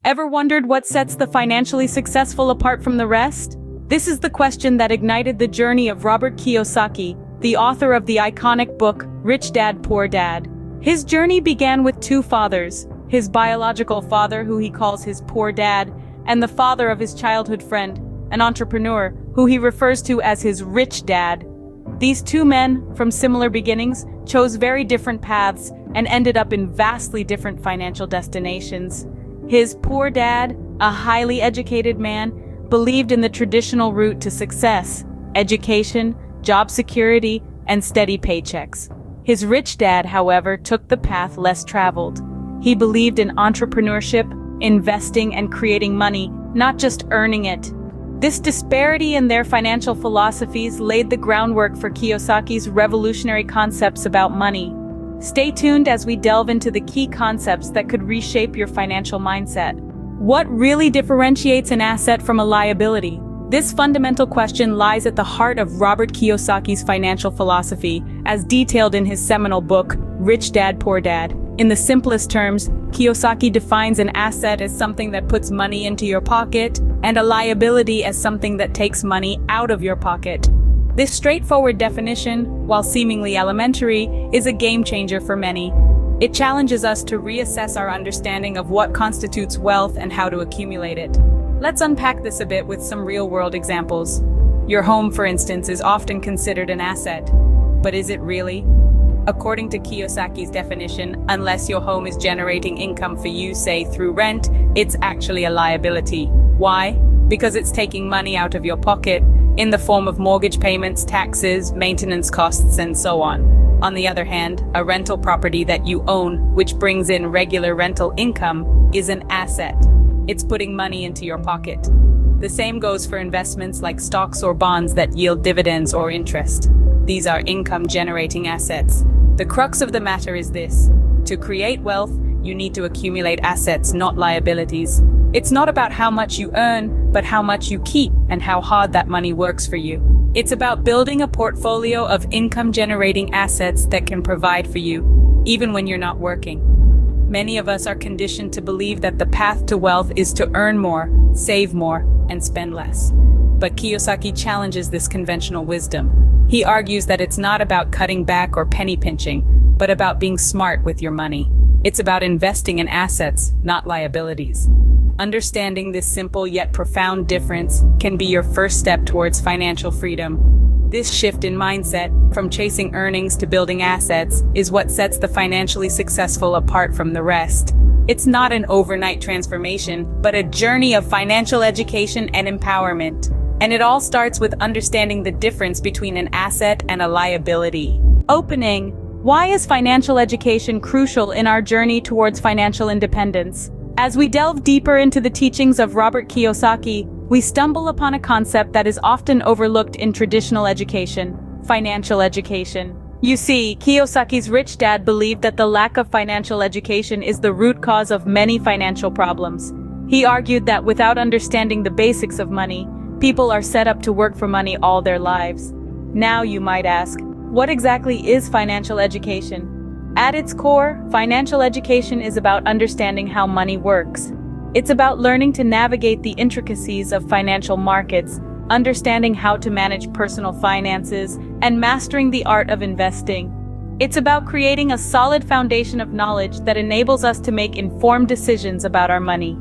Ever wondered what sets the financially successful apart from the rest? This is the question that ignited the journey of Robert Kiyosaki, the author of the iconic book, Rich Dad, Poor Dad. His journey began with two fathers, his biological father, who he calls his poor dad, and the father of his childhood friend, an entrepreneur, who he refers to as his rich dad. These two men, from similar beginnings, chose very different paths and ended up in vastly different financial destinations. His poor dad, a highly educated man, believed in the traditional route to success: education, job security, and steady paychecks. His rich dad, however, took the path less traveled. He believed in entrepreneurship, investing, and creating money, not just earning it. This disparity in their financial philosophies laid the groundwork for Kiyosaki's revolutionary concepts about money. Stay tuned as we delve into the key concepts that could reshape your financial mindset. What really differentiates an asset from a liability? This fundamental question lies at the heart of Robert Kiyosaki's financial philosophy, as detailed in his seminal book, Rich Dad, Poor Dad. In the simplest terms, Kiyosaki defines an asset as something that puts money into your pocket, and a liability as something that takes money out of your pocket. This straightforward definition, while seemingly elementary, is a game changer for many. It challenges us to reassess our understanding of what constitutes wealth and how to accumulate it. Let's unpack this a bit with some real-world examples. Your home, for instance, is often considered an asset. But is it really? According to Kiyosaki's definition, unless your home is generating income for you, say through rent, it's actually a liability. Why? Because it's taking money out of your pocket in the form of mortgage payments, taxes, maintenance costs, and so on. On the other hand, a rental property that you own, which brings in regular rental income, is an asset. It's putting money into your pocket. The same goes for investments like stocks or bonds that yield dividends or interest. These are income-generating assets. The crux of the matter is this: to create wealth, you need to accumulate assets, not liabilities. It's not about how much you earn, but how much you keep and how hard that money works for you. It's about building a portfolio of income-generating assets that can provide for you, even when you're not working. Many of us are conditioned to believe that the path to wealth is to earn more, save more, and spend less. But Kiyosaki challenges this conventional wisdom. He argues that it's not about cutting back or penny pinching, but about being smart with your money. It's about investing in assets, not liabilities. Understanding this simple yet profound difference can be your first step towards financial freedom. This shift in mindset, from chasing earnings to building assets, is what sets the financially successful apart from the rest. It's not an overnight transformation, but a journey of financial education and empowerment. And it all starts with understanding the difference between an asset and a liability. Opening: why is financial education crucial in our journey towards financial independence? As we delve deeper into the teachings of Robert Kiyosaki, we stumble upon a concept that is often overlooked in traditional education: financial education. You see, Kiyosaki's rich dad believed that the lack of financial education is the root cause of many financial problems. He argued that without understanding the basics of money, people are set up to work for money all their lives. Now you might ask, what exactly is financial education? At its core, financial education is about understanding how money works. It's about learning to navigate the intricacies of financial markets, understanding how to manage personal finances, and mastering the art of investing. It's about creating a solid foundation of knowledge that enables us to make informed decisions about our money.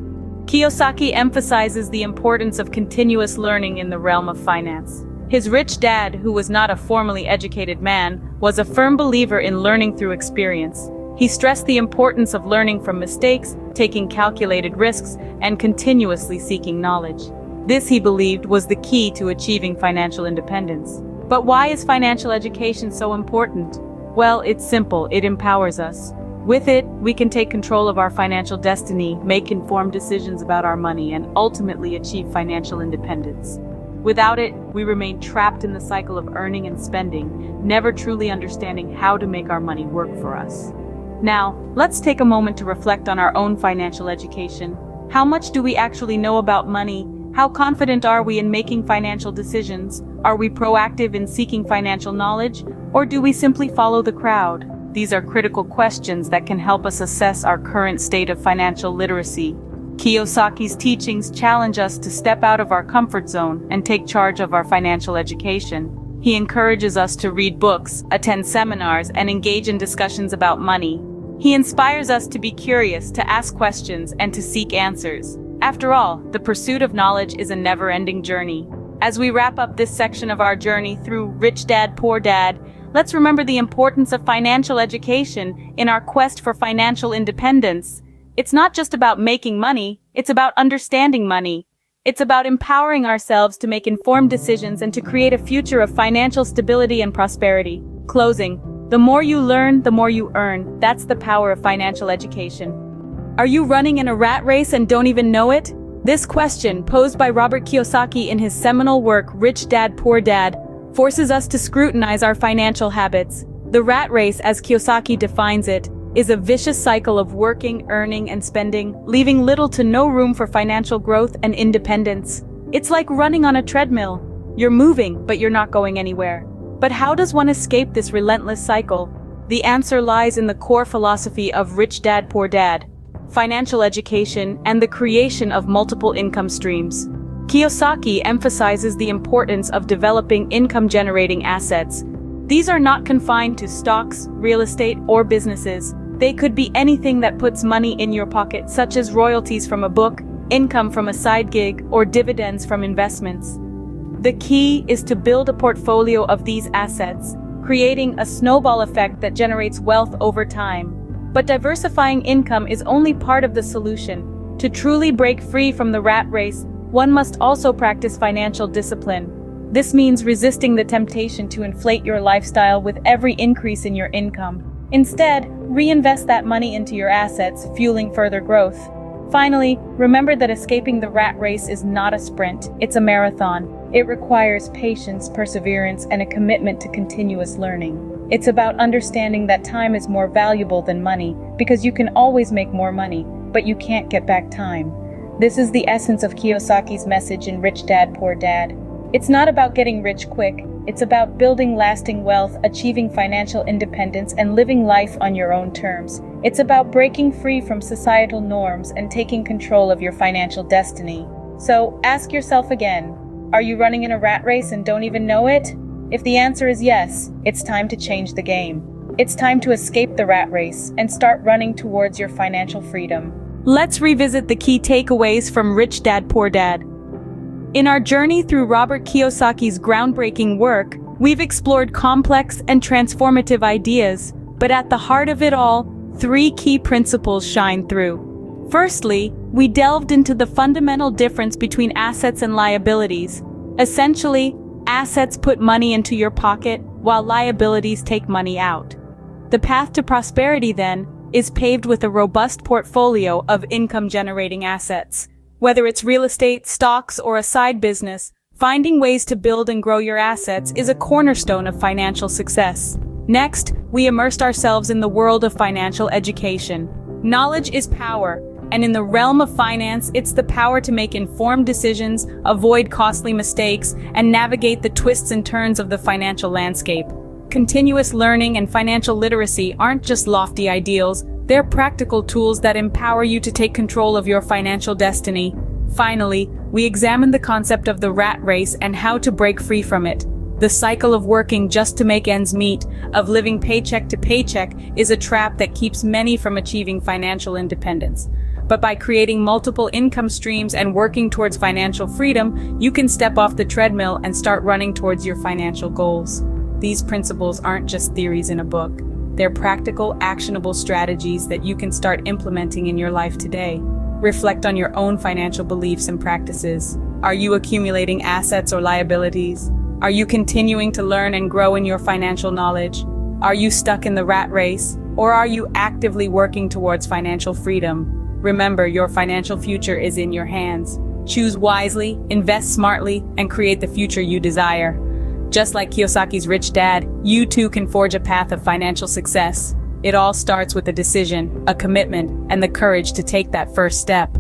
Kiyosaki emphasizes the importance of continuous learning in the realm of finance. His rich dad, who was not a formally educated man, was a firm believer in learning through experience. He stressed the importance of learning from mistakes, taking calculated risks, and continuously seeking knowledge. This, he believed, was the key to achieving financial independence. But why is financial education so important? Well, it's simple: it empowers us. With it, we can take control of our financial destiny, make informed decisions about our money, and ultimately achieve financial independence. Without it, we remain trapped in the cycle of earning and spending, never truly understanding how to make our money work for us. Now, let's take a moment to reflect on our own financial education. How much do we actually know about money? How confident are we in making financial decisions? Are we proactive in seeking financial knowledge? Or do we simply follow the crowd? These are critical questions that can help us assess our current state of financial literacy. Kiyosaki's teachings challenge us to step out of our comfort zone and take charge of our financial education. He encourages us to read books, attend seminars, and engage in discussions about money. He inspires us to be curious, to ask questions, and to seek answers. After all, the pursuit of knowledge is a never-ending journey. As we wrap up this section of our journey through Rich Dad, Poor Dad, let's remember the importance of financial education in our quest for financial independence. It's not just about making money, it's about understanding money. It's about empowering ourselves to make informed decisions and to create a future of financial stability and prosperity. Closing. The more you learn, the more you earn. That's the power of financial education. Are you running in a rat race and don't even know it? This question, posed by Robert Kiyosaki in his seminal work, Rich Dad, Poor Dad, forces us to scrutinize our financial habits. The rat race, as Kiyosaki defines it, is a vicious cycle of working, earning, and spending, leaving little to no room for financial growth and independence. It's like running on a treadmill. You're moving, but you're not going anywhere. But how does one escape this relentless cycle? The answer lies in the core philosophy of Rich Dad, Poor Dad: financial education and the creation of multiple income streams. Kiyosaki emphasizes the importance of developing income-generating assets. These are not confined to stocks, real estate, or businesses. They could be anything that puts money in your pocket, such as royalties from a book, income from a side gig, or dividends from investments. The key is to build a portfolio of these assets, creating a snowball effect that generates wealth over time. But diversifying income is only part of the solution. To truly break free from the rat race, one must also practice financial discipline. This means resisting the temptation to inflate your lifestyle with every increase in your income. Instead, reinvest that money into your assets, fueling further growth. Finally, remember that escaping the rat race is not a sprint, it's a marathon. It requires patience, perseverance, and a commitment to continuous learning. It's about understanding that time is more valuable than money, because you can always make more money, but you can't get back time. This is the essence of Kiyosaki's message in Rich Dad, Poor Dad. It's not about getting rich quick, it's about building lasting wealth, achieving financial independence, and living life on your own terms. It's about breaking free from societal norms and taking control of your financial destiny. So, ask yourself again, are you running in a rat race and don't even know it? If the answer is yes, it's time to change the game. It's time to escape the rat race and start running towards your financial freedom. Let's revisit the key takeaways from Rich Dad, Poor Dad. In our journey through Robert Kiyosaki's groundbreaking work, we've explored complex and transformative ideas, but at the heart of it all, three key principles shine through. Firstly, we delved into the fundamental difference between assets and liabilities. Essentially, assets put money into your pocket, while liabilities take money out. The path to prosperity, then, is paved with a robust portfolio of income-generating assets. Whether it's real estate, stocks, or a side business, finding ways to build and grow your assets is a cornerstone of financial success. Next, we immersed ourselves in the world of financial education. Knowledge is power, and in the realm of finance, it's the power to make informed decisions, avoid costly mistakes, and navigate the twists and turns of the financial landscape. Continuous learning and financial literacy aren't just lofty ideals, they're practical tools that empower you to take control of your financial destiny. Finally, we examined the concept of the rat race and how to break free from it. The cycle of working just to make ends meet, of living paycheck to paycheck, is a trap that keeps many from achieving financial independence. But by creating multiple income streams and working towards financial freedom, you can step off the treadmill and start running towards your financial goals. These principles aren't just theories in a book. They're practical, actionable strategies that you can start implementing in your life today. Reflect on your own financial beliefs and practices. Are you accumulating assets or liabilities? Are you continuing to learn and grow in your financial knowledge? Are you stuck in the rat race? Or are you actively working towards financial freedom? Remember, your financial future is in your hands. Choose wisely, invest smartly, and create the future you desire. Just like Kiyosaki's Rich Dad, you too can forge a path of financial success. It all starts with a decision, a commitment, and the courage to take that first step.